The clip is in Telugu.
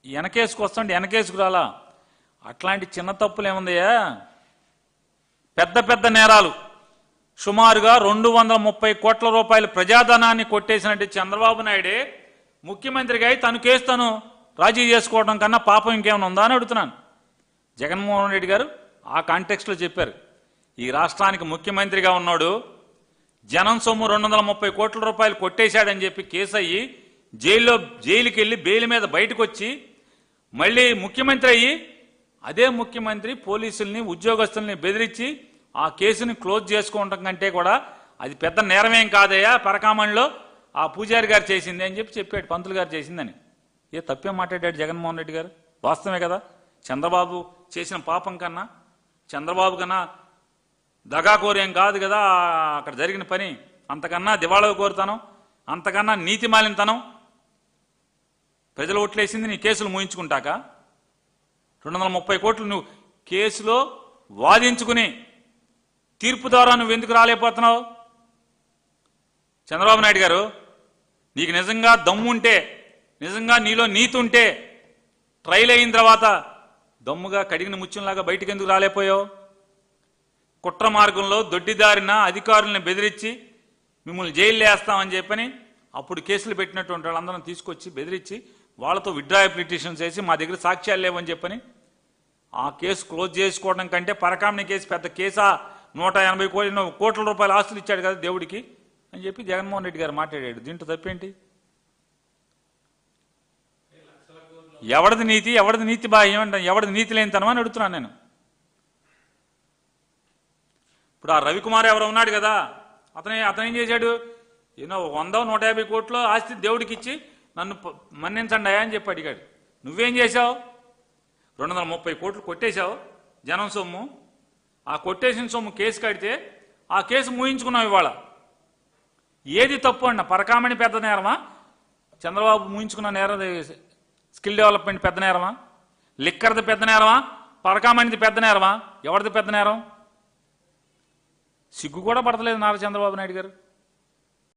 వెనకేసుకు వస్తుంటే వెనకేసుకు రాలా. అట్లాంటి చిన్న తప్పులు ఏముందయ్యా? పెద్ద పెద్ద నేరాలు సుమారుగా 230 కోట్ల రూపాయల ప్రజాధనాన్ని కొట్టేసినట్టు చంద్రబాబు నాయుడే ముఖ్యమంత్రిగా అయి తను కేసు తను రాజీ చేసుకోవడం కన్నా పాపం ఇంకేమైనా ఉందా అని అడుగుతున్నాను. జగన్మోహన్ రెడ్డి గారు ఆ కాంటెక్స్ట్లో చెప్పారు, ఈ రాష్ట్రానికి ముఖ్యమంత్రిగా ఉన్నాడు, జనం సొమ్ము 230 కోట్ల రూపాయలు కొట్టేశాడని చెప్పి కేసు అయ్యి జైలుకి వెళ్ళి బెయిల్ మీద బయటకు వచ్చి మళ్ళీ ముఖ్యమంత్రి అయ్యి అదే ముఖ్యమంత్రి పోలీసుల్ని ఉద్యోగస్తుల్ని బెదిరించి ఆ కేసుని క్లోజ్ చేసుకోవడం కంటే కూడా అది పెద్ద నేరమేం కాదయ్యా, పరకామణిలో ఆ పూజారి గారు చేసింది అని చెప్పాడు, పంతులు గారు చేసిందని. ఏ తప్పేం మాట్లాడాడు జగన్మోహన్ రెడ్డి గారు? వాస్తవమే కదా. చంద్రబాబు చేసిన పాపం కన్నా, చంద్రబాబు కన్నా దగాకోరేం కాదు కదా అక్కడ జరిగిన పని. అంతకన్నా దివాళా కోరుతాను, అంతకన్నా నీతిమాలినతనం. ప్రజలు ఓట్లేసింది నీ కేసులు మూయించుకుంటాక 230 కోట్లు నువ్వు కేసులో వాదించుకుని తీర్పు ద్వారా నువ్వు ఎందుకు రాలేకపోతున్నావు? చంద్రబాబు నాయుడు గారు, నీకు నిజంగా దమ్ముంటే, నిజంగా నీలో నీతి ఉంటే ట్రైల్ అయిన తర్వాత దమ్ముగా కడిగిన ముత్యంలాగా బయటికి ఎందుకు రాలేకపోయావు? కుట్ర మార్గంలో దొడ్డిదారిన అధికారులను బెదిరించి మిమ్మల్ని జైల్లో వేస్తామని చెప్పని అప్పుడు కేసులు పెట్టినటువంటి వాళ్ళందరం తీసుకొచ్చి బెదిరించి వాళ్ళతో విత్డ్రా పిటిషన్స్ వేసి మా దగ్గర సాక్ష్యాలు లేవని చెప్పని ఆ కేసు క్లోజ్ చేసుకోవడం కంటే పరకామణి కేసు పెద్ద కేసా, 180 కోట్ల రూపాయల ఆస్తులు ఇచ్చాడు కదా దేవుడికి అని చెప్పి జగన్మోహన్ రెడ్డి గారు మాట్లాడాడు. దీంట్లో తప్పేంటి? ఎవరిది నీతి, ఎవరిది నీతి బాహ్యం, ఎవరిది నీతి లేనితనం అని అడుగుతున్నాను నేను. ఇప్పుడు ఆ రవికుమార్ ఎవరో ఉన్నాడు కదా, అతను ఏం చేశాడు? 100-150 కోట్లు ఆస్తి దేవుడికి ఇచ్చి నన్ను మన్నించండి అయ్యా అని చెప్పి అడిగాడు. నువ్వేం చేశావు? 230 కోట్లు కొట్టేశావు జనం సొమ్ము. ఆ కొట్టేసిన సొమ్ము కేసు కడితే ఆ కేసు మూయించుకున్నావు. ఇవాళ ఏది తప్పు అన్న? పరకామణి పెద్ద నేరమా? చంద్రబాబు మూయించుకున్న నేరం స్కిల్ డెవలప్మెంట్ పెద్ద నేరమా? లిక్కర్ది పెద్ద నేరమా? పరకామణిది పెద్ద నేరమా? ఎవరిది పెద్ద నేరం? సిగ్గు కూడా పడతలేదు నారా చంద్రబాబు నాయుడు గారు.